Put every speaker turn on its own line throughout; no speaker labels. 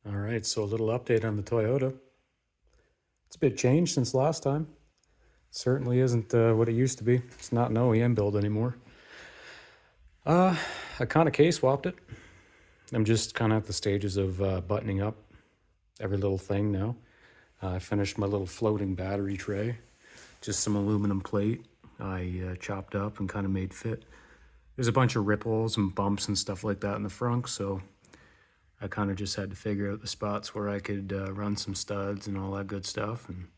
All right, so a little update on the Toyota. It's a bit changed since last time. Certainly isn't what it used to be. It's not an OEM build anymore. I kind of K-swapped it. I'm just kind of at the stages of buttoning up every little thing now. I finished my little floating battery tray, just some aluminum plate I chopped up and kind of made fit. There's a bunch of ripples and bumps and stuff like that in the front, so I kind of just had to figure out the spots where I could run some studs and all that good stuff, and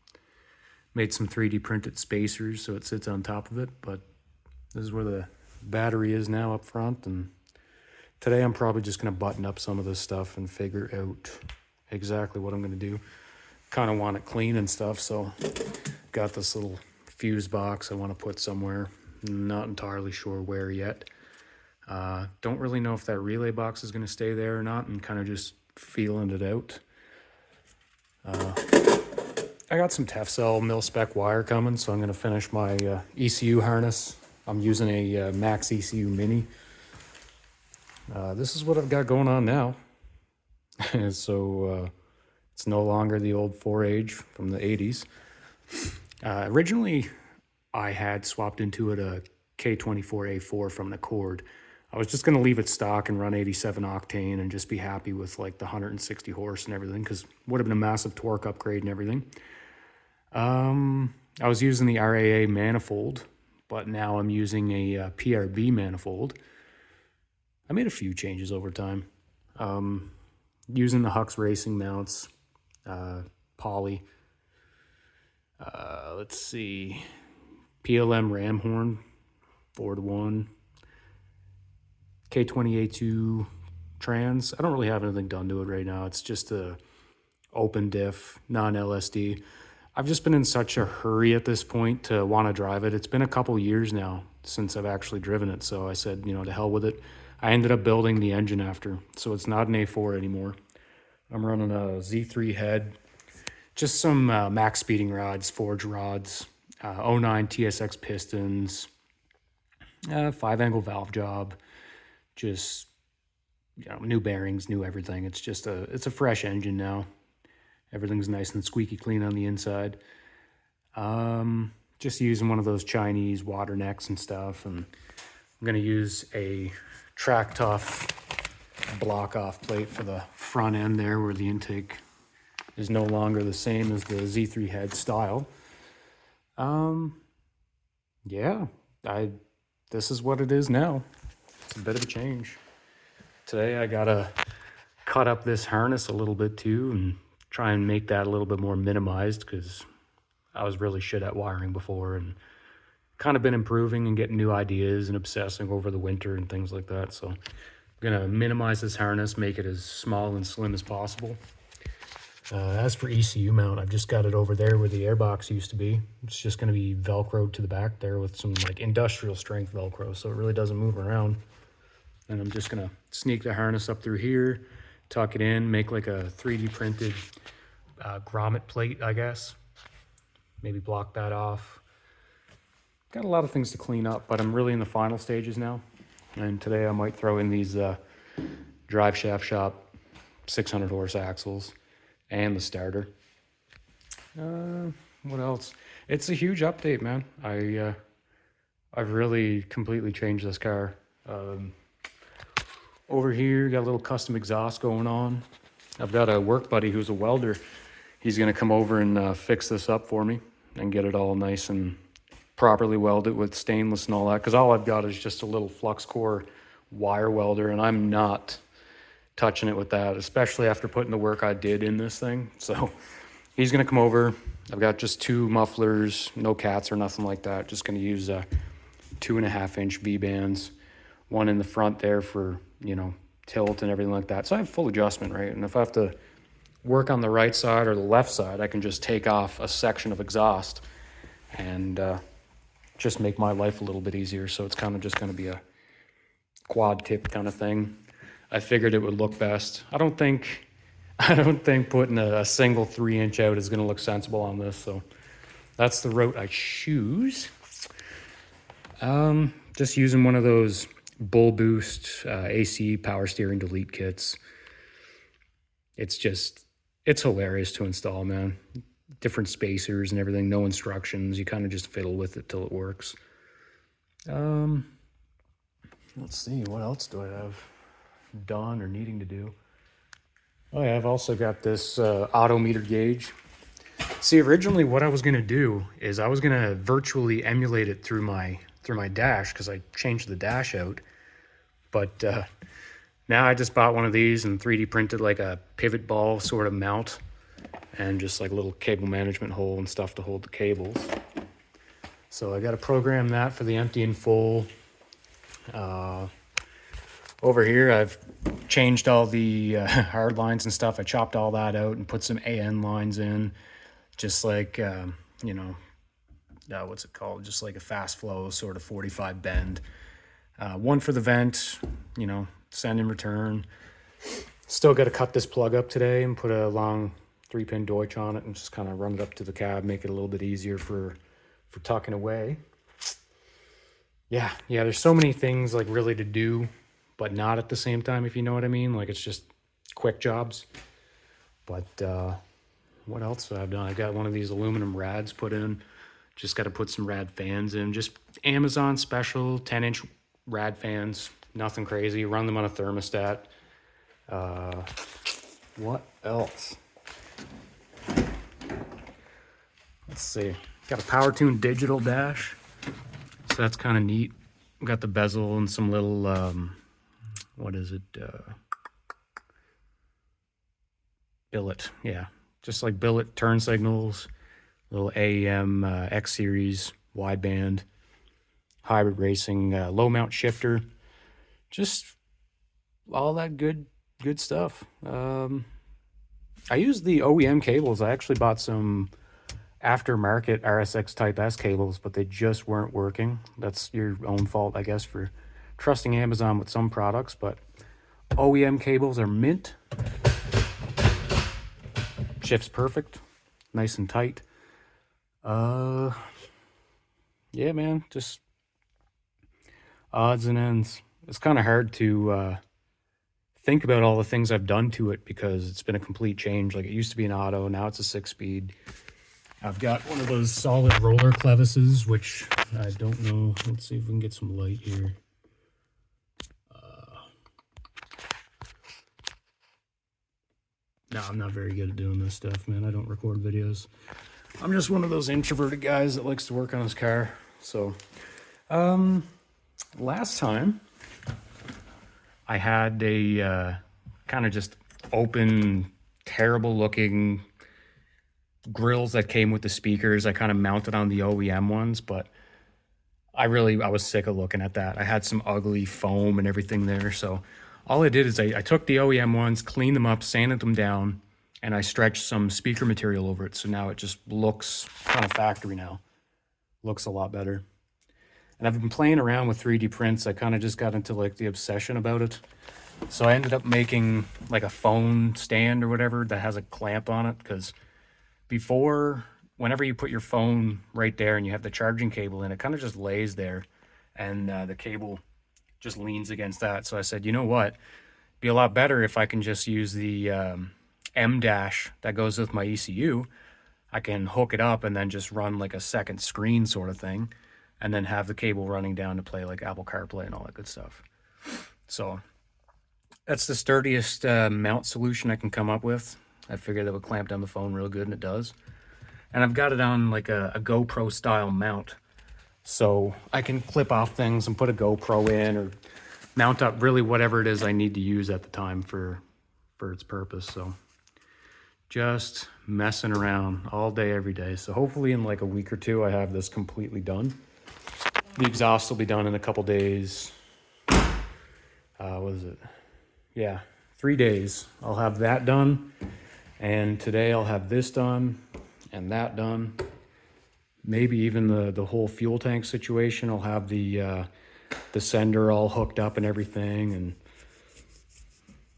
made some 3D printed spacers so it sits on top of it. But this is where the battery is now up front, and today I'm probably just going to button up some of this stuff and figure out exactly what I'm going to do. Kind of want it clean and stuff, so got this little fuse box I want to put somewhere. Not entirely sure where yet. Don't really know if that relay box is going to stay there or not, and kind of just feeling it out. I got some Tefcell mil-spec wire coming, so I'm going to finish my ECU harness. I'm using a Max ECU Mini. This is what I've got going on now. So it's no longer the old 4Age from the 80s. Originally, I had swapped into it a K24A4 from an Accord. I was just going to leave it stock and run 87 octane and just be happy with like the 160 horse and everything, because it would have been a massive torque upgrade and everything. I was using the RAA manifold, but now I'm using a PRB manifold. I made a few changes over time. Using the Hux Racing mounts, poly. Let's see, PLM ram horn, 4-to-1. K20A2 trans. I don't really have anything done to it right now. It's just a open diff, non-LSD. I've just been in such a hurry at this point to want to drive it. It's been a couple years now since I've actually driven it, so I said, to hell with it. I ended up building the engine after, so it's not an A4 anymore. I'm running a Z3 head, just some max speeding rods, forge rods, 09 TSX pistons, 5-angle valve job, just new bearings, new everything. It's just it's a fresh engine now. Everything's nice and squeaky clean on the inside. Just using one of those Chinese water necks and stuff, and I'm gonna use a track tough block off plate for the front end there, where the intake is no longer the same as the Z3 head style. Yeah, this is what it is now. It's a bit of a change. Today I gotta cut up this harness a little bit too and try and make that a little bit more minimized, because I was really shit at wiring before, and kind of been improving and getting new ideas and obsessing over the winter and things like that. So I'm gonna minimize this harness, make it as small and slim as possible. As for ECU mount, I've just got it over there where the airbox used to be. It's just going to be Velcroed to the back there with some like industrial strength Velcro, so it really doesn't move around. And I'm just going to sneak the harness up through here, tuck it in, make like a 3D printed grommet plate, I guess. Maybe block that off. Got a lot of things to clean up, but I'm really in the final stages now. And today I might throw in these drive shaft shop 600 horse axles and the starter. What else? It's a huge update, man. I've really completely changed this car. Over here, got a little custom exhaust going on. I've got a work buddy who's a welder. He's gonna come over and fix this up for me and get it all nice and properly welded with stainless and all that, because all I've got is just a little flux core wire welder, and I'm not touching it with that, especially after putting the work I did in this thing. So he's gonna come over. I've got just 2 mufflers, no cats or nothing like that. Just gonna use 2.5-inch V-bands, one in the front there for, tilt and everything like that. So I have full adjustment, right? And if I have to work on the right side or the left side, I can just take off a section of exhaust and just make my life a little bit easier. So it's kind of just gonna be a quad tip kind of thing. I figured it would look best. I don't think putting a single 3-inch out is going to look sensible on this, so that's the route I choose. Just using one of those Bull Boost AC power steering delete kits. it's hilarious to install, man. Different spacers and everything, no instructions. You kind of just fiddle with it till it works. Let's see, what else do I have done or needing to do? Oh yeah, I've also got this auto meter gauge. See, originally what I was gonna do is I was gonna virtually emulate it through my dash, because I changed the dash out. But now I just bought one of these and 3D printed like a pivot ball sort of mount, and just like a little cable management hole and stuff to hold the cables. So I got to program that for the empty and full. Over here, I've changed all the hard lines and stuff. I chopped all that out and put some AN lines in, just like, you know, what's it called? Just like a fast flow sort of 45 bend. One for the vent, you know, send and return. Still got to cut this plug up today and put a long 3-pin Deutsch on it and just kind of run it up to the cab, make it a little bit easier for tucking away. Yeah, there's so many things like really to do, but not at the same time, if you know what I mean. Like, it's just quick jobs. But what else have I done? I got one of these aluminum rads put in. Just got to put some rad fans in. Just Amazon special 10-inch rad fans. Nothing crazy. Run them on a thermostat. What else? Let's see. Got a Power Tune digital dash. So that's kind of neat. Got the bezel and some little, what is it? Billet. Yeah. Just like billet turn signals. Little AEM X series wideband. Hybrid racing low mount shifter. Just all that good stuff. I used the OEM cables. I actually bought some aftermarket RSX Type S cables, but they just weren't working. That's your own fault, I guess, for trusting Amazon with some products, but OEM cables are mint. Shifts perfect, nice and tight. Yeah, man, just odds and ends. It's kind of hard to think about all the things I've done to it, because it's been a complete change. Like, it used to be an auto, now it's a 6-speed. I've got one of those solid roller clevises, which I don't know. Let's see if we can get some light here. No, I'm not very good at doing this stuff, man. I don't record videos. I'm just one of those introverted guys that likes to work on his car. So, last time I had a kind of just open, terrible looking grills that came with the speakers. I kind of mounted on the OEM ones, but I was sick of looking at that. I had some ugly foam and everything there. So all I did is I took the OEM ones, cleaned them up, sanded them down, and I stretched some speaker material over it. So now it just looks kind of factory now. Looks a lot better. And I've been playing around with 3D prints. I kind of just got into like the obsession about it. So I ended up making like a phone stand or whatever that has a clamp on it, because before, whenever you put your phone right there and you have the charging cable in, it kind of just lays there, and the cable just leans against that. So I said, you know what? It'd be a lot better if I can just use the M dash that goes with my ECU. I can hook it up and then just run like a second screen sort of thing, and then have the cable running down to play like Apple CarPlay and all that good stuff. So that's the sturdiest mount solution I can come up with. I figured that would clamp down the phone real good, and it does. And I've got it on like a GoPro style mount. So I can clip off things and put a GoPro in, or mount up really whatever it is I need to use at the time for its purpose. So just messing around all day, every day. So hopefully in like a week or two, I have this completely done. The exhaust will be done in a couple days. What is it? Yeah, 3 days. I'll have that done. And today I'll have this done and that done. Maybe even the whole fuel tank situation. I'll have the sender all hooked up and everything, and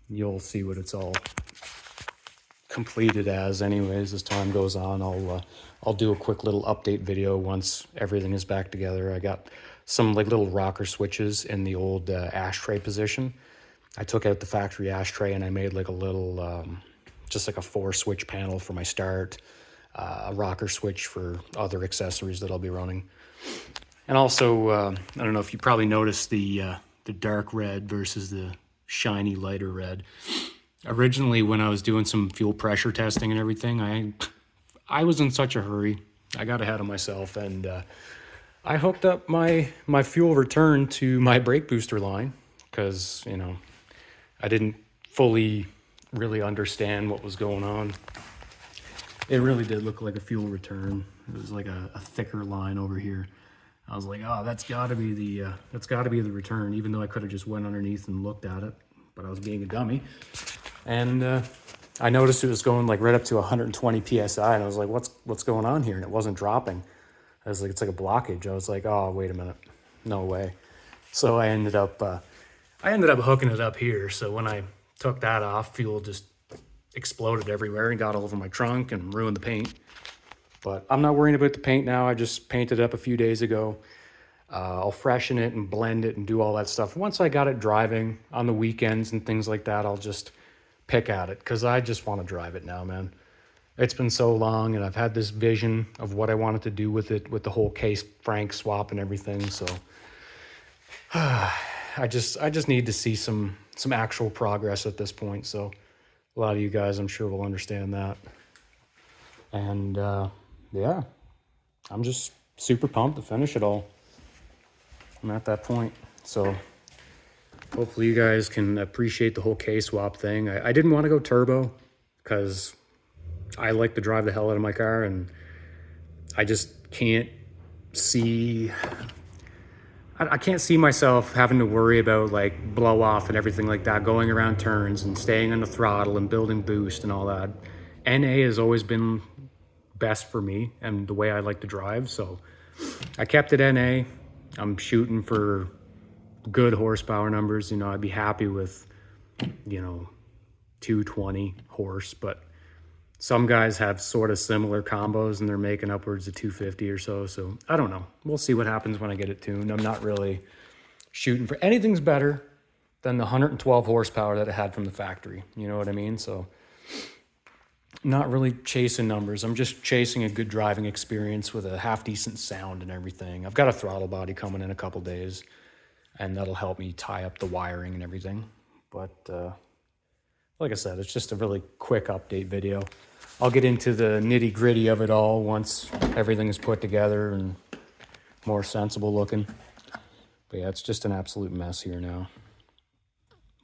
you'll see what it's all completed as anyways as time goes on. I'll do a quick little update video once everything is back together. I got some like little rocker switches in the old ashtray position. I took out the factory ashtray and I made like a little just like a 4-switch panel for my start, a rocker switch for other accessories that I'll be running. And also, I don't know if you probably noticed the dark red versus the shiny lighter red. Originally, when I was doing some fuel pressure testing and everything, I was in such a hurry. I got ahead of myself, and I hooked up my fuel return to my brake booster line because, you know, I didn't fully really understand what was going on. It really did look like a fuel return. It was like a thicker line over here. I was like, oh, that's got to be the return, even though I could have just went underneath and looked at it, but I was being a dummy. And I noticed it was going like right up to 120 psi, and I was like, what's going on here? And it wasn't dropping. I was like, it's like a blockage. I was like, oh, wait a minute, no way. So I ended up hooking it up here. So when I took that off, fuel just exploded everywhere and got all over my trunk and ruined the paint. But I'm not worrying about the paint now. I just painted it up a few days ago. I'll freshen it and blend it and do all that stuff. Once I got it driving on the weekends and things like that, I'll just pick at it because I just want to drive it now, man. It's been so long, and I've had this vision of what I wanted to do with it, with the whole case Frank swap and everything. So I just need to see some actual progress at this point. So a lot of you guys, I'm sure, will understand that. And yeah, I'm just super pumped to finish it all. I'm at that point. So hopefully you guys can appreciate the whole K-swap thing. I didn't want to go turbo because I like to drive the hell out of my car, and I just can't see... I can't see myself having to worry about like blow off and everything like that, going around turns and staying on the throttle and building boost and all that. NA has always been best for me and the way I like to drive. So I kept it NA. I'm shooting for good horsepower numbers. You know, I'd be happy with, 220 horse, but some guys have sort of similar combos and they're making upwards of 250 or so. So I don't know. We'll see what happens when I get it tuned. I'm not really shooting for anything's better than the 112 horsepower that it had from the factory. You know what I mean? So not really chasing numbers. I'm just chasing a good driving experience with a half decent sound and everything. I've got a throttle body coming in a couple days, and that'll help me tie up the wiring and everything. But like I said, it's just a really quick update video. I'll get into the nitty gritty of it all once everything is put together and more sensible looking. But yeah, it's just an absolute mess here now.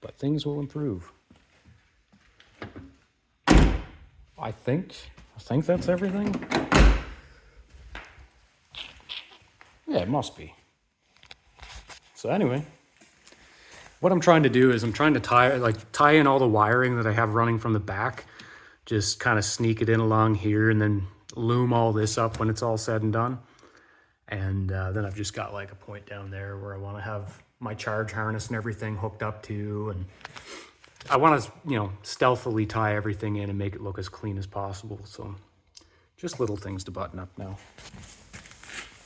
But things will improve. I think that's everything. Yeah, it must be. So anyway, what I'm trying to do is I'm trying to tie in all the wiring that I have running from the back, just kind of sneak it in along here and then loom all this up when it's all said and done. And then I've just got like a point down there where I want to have my charge harness and everything hooked up to, and I want to, stealthily tie everything in and make it look as clean as possible. So just little things to button up now.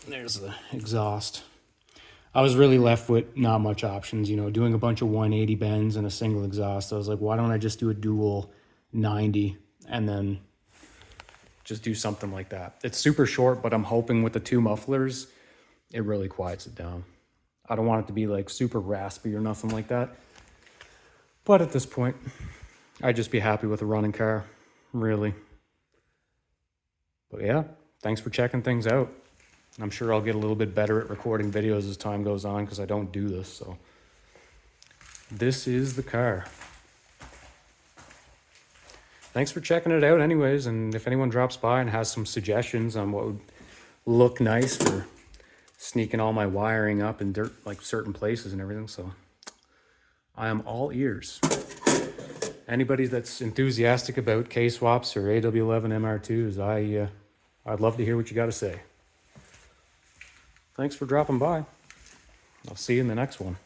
There's the exhaust. I was really left with not much options, doing a bunch of 180 bends and a single exhaust. I was like, why don't I just do a dual 90 and then just do something like that? It's super short, but I'm hoping with the 2 mufflers, it really quiets it down. I don't want it to be like super raspy or nothing like that. But at this point, I'd just be happy with a running car, really. But yeah, thanks for checking things out. I'm sure I'll get a little bit better at recording videos as time goes on because I don't do this. So this is the car. Thanks for checking it out anyways. And if anyone drops by and has some suggestions on what would look nice for sneaking all my wiring up in dirt, like certain places and everything. So I am all ears. Anybody that's enthusiastic about K-swaps or AW11 MR2s, I'd love to hear what you got to say. Thanks for dropping by. I'll see you in the next one.